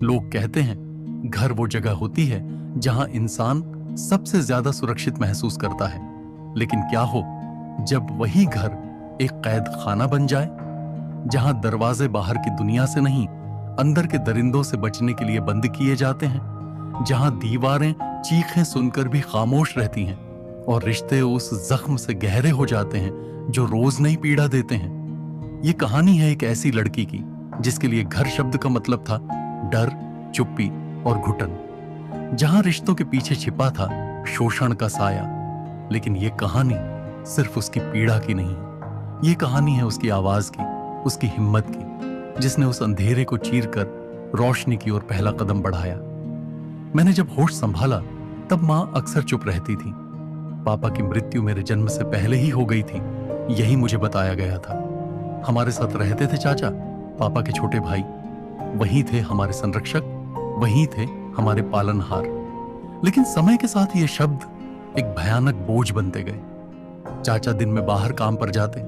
लोग कहते हैं घर वो जगह होती है जहां इंसान सबसे ज्यादा सुरक्षित महसूस करता है। लेकिन क्या हो जब वही घर एक कैद खाना बन जाए, जहां दरवाजे बाहर की दुनिया से नहीं, अंदर के दरिंदों से बचने के लिए बंद किए जाते हैं, जहां दीवारें चीखें सुनकर भी खामोश रहती हैं और रिश्ते उस जख्म से गहरे हो जाते हैं जो रोज नई पीड़ा देते हैं। ये कहानी है एक ऐसी लड़की की जिसके लिए घर शब्द का मतलब था डर, चुप्पी और घुटन, जहां रिश्तों के पीछे छिपा था शोषण का साया। लेकिन ये कहानी सिर्फ उसकी पीड़ा की नहीं है, ये कहानी है उसकी आवाज की, उसकी हिम्मत की, जिसने उस अंधेरे को चीरकर रोशनी की ओर पहला कदम बढ़ाया। मैंने जब होश संभाला तब मां अक्सर चुप रहती थी। पापा की मृत्यु मेरे जन्म से पहले ही हो गई थी, यही मुझे बताया गया था। हमारे साथ रहते थे चाचा, पापा के छोटे भाई, वही थे हमारे संरक्षक, वही थे हमारे पालनहार। लेकिन समय के साथ ये शब्द एक भयानक बोझ बनते गए। चाचा दिन में बाहर काम पर जाते,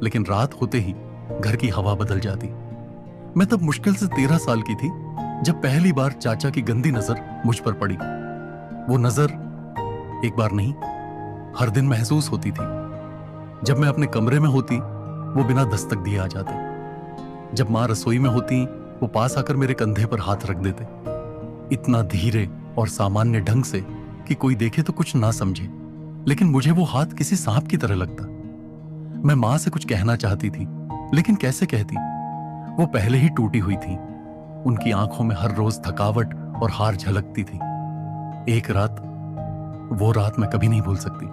लेकिन रात होते ही घर की हवा बदल जाती। मैं तब मुश्किल से 13 साल की थी जब पहली बार चाचा की गंदी नजर मुझ पर पड़ी। वो नजर एक बार नहीं, हर दिन महसूस होती थी। जब मैं अपने कमरे में होती, वो बिना दस्तक दिए आ जाते। जब मां रसोई में होती, वो पास आकर मेरे कंधे पर हाथ रख देते, इतना धीरे और सामान्य ढंग से कि कोई देखे तो कुछ ना समझे। लेकिन मुझे वो हाथ किसी सांप की तरह लगता। मैं मां से कुछ कहना चाहती थी, लेकिन कैसे कहती? वो पहले ही टूटी हुई थी। उनकी आंखों में हर रोज थकावट और हार झलकती थी। एक रात, वो रात मैं कभी नहीं भूल सकती।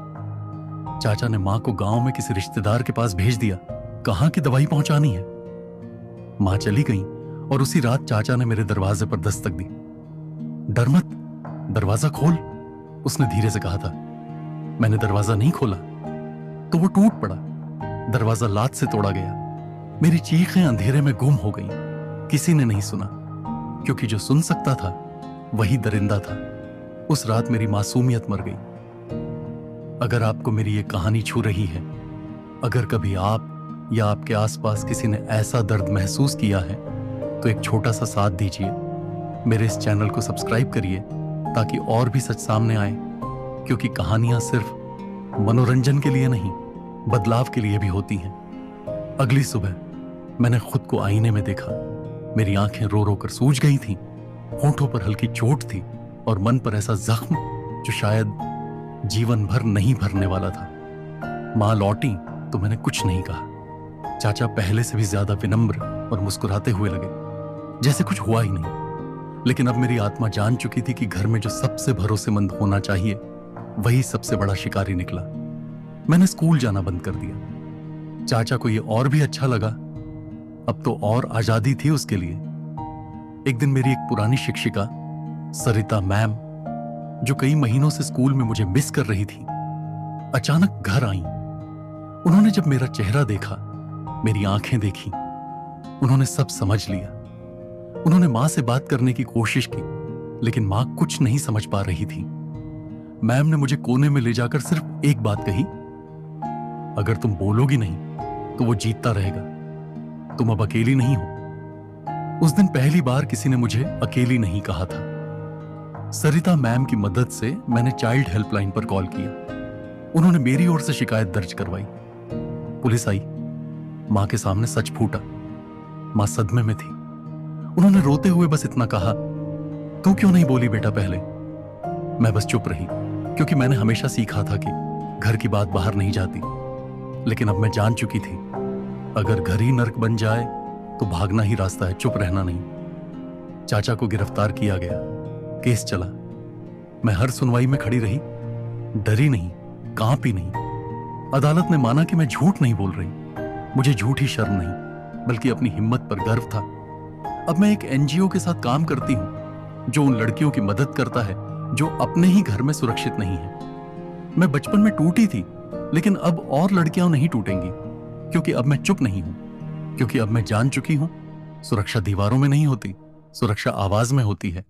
चाचा ने मां को गांव में किसी रिश्तेदार के पास भेज दिया, कहां की दवाई पहुंचानी है। मां चली गई और उसी रात चाचा ने मेरे दरवाजे पर दस्तक दी। डर मत, दरवाजा खोल, उसने धीरे से कहा था। मैंने दरवाजा नहीं खोला तो वो टूट पड़ा। दरवाजा लात से तोड़ा गया। मेरी चीखें अंधेरे में गुम हो गई। किसी ने नहीं सुना, क्योंकि जो सुन सकता था वही दरिंदा था। उस रात मेरी मासूमियत मर गई। अगर आपको मेरी ये कहानी छू रही है, अगर कभी आप या आपके आसपास किसी ने ऐसा दर्द महसूस किया है, तो एक छोटा सा साथ दीजिए। मेरे इस चैनल को सब्सक्राइब करिए ताकि और भी सच सामने आए, क्योंकि कहानियां सिर्फ मनोरंजन के लिए नहीं, बदलाव के लिए भी होती हैं। अगली सुबह मैंने खुद को आईने में देखा। मेरी आंखें रो रो कर सूज गई थीं, होठों पर हल्की चोट थी और मन पर ऐसा जख्म जो शायद जीवन भर नहीं भरने वाला था। मां लौटी तो मैंने कुछ नहीं कहा। चाचा पहले से भी ज्यादा विनम्र और मुस्कुराते हुए लगे, जैसे कुछ हुआ ही नहीं। लेकिन अब मेरी आत्मा जान चुकी थी कि घर में जो सबसे भरोसेमंद होना चाहिए, वही सबसे बड़ा शिकारी निकला। मैंने स्कूल जाना बंद कर दिया। चाचा को यह और भी अच्छा लगा। अब तो और आजादी थी उसके लिए। एक दिन मेरी एक पुरानी शिक्षिका सरिता मैम, जो कई महीनों से स्कूल में मुझे मिस कर रही थी, अचानक घर आईं। उन्होंने जब मेरा चेहरा देखा, मेरी आंखें देखी, उन्होंने सब समझ लिया। उन्होंने मां से बात करने की कोशिश की, लेकिन मां कुछ नहीं समझ पा रही थी। मैम ने मुझे कोने में ले जाकर सिर्फ एक बात कही, अगर तुम बोलोगी नहीं तो वो जीतता रहेगा। तुम अब अकेली नहीं हो। उस दिन पहली बार किसी ने मुझे अकेली नहीं कहा था। सरिता मैम की मदद से मैंने चाइल्ड हेल्पलाइन पर कॉल किया। उन्होंने मेरी ओर से शिकायत दर्ज करवाई। पुलिस आई। मां के सामने सच फूटा। मां सदमे में थी। उन्होंने रोते हुए बस इतना कहा, तू क्यों नहीं बोली बेटा पहले? मैं बस चुप रही, क्योंकि मैंने हमेशा सीखा था कि घर की बात बाहर नहीं जाती। लेकिन अब मैं जान चुकी थी, अगर घर ही नर्क बन जाए तो भागना ही रास्ता है, चुप रहना नहीं। चाचा को गिरफ्तार किया गया। केस चला। मैं हर सुनवाई में खड़ी रही, डरी नहीं, कांपी नहीं। अदालत ने माना कि मैं झूठ नहीं बोल रही। मुझे झूठी शर्म नहीं, बल्कि अपनी हिम्मत पर गर्व था। अब मैं एक एनजीओ के साथ काम करती हूं, जो उन लड़कियों की मदद करता है जो अपने ही घर में सुरक्षित नहीं है। मैं बचपन में टूटी थी, लेकिन अब और लड़कियां नहीं टूटेंगी, क्योंकि अब मैं चुप नहीं हूं, क्योंकि अब मैं जान चुकी हूं, सुरक्षा दीवारों में नहीं होती, सुरक्षा आवाज में होती है।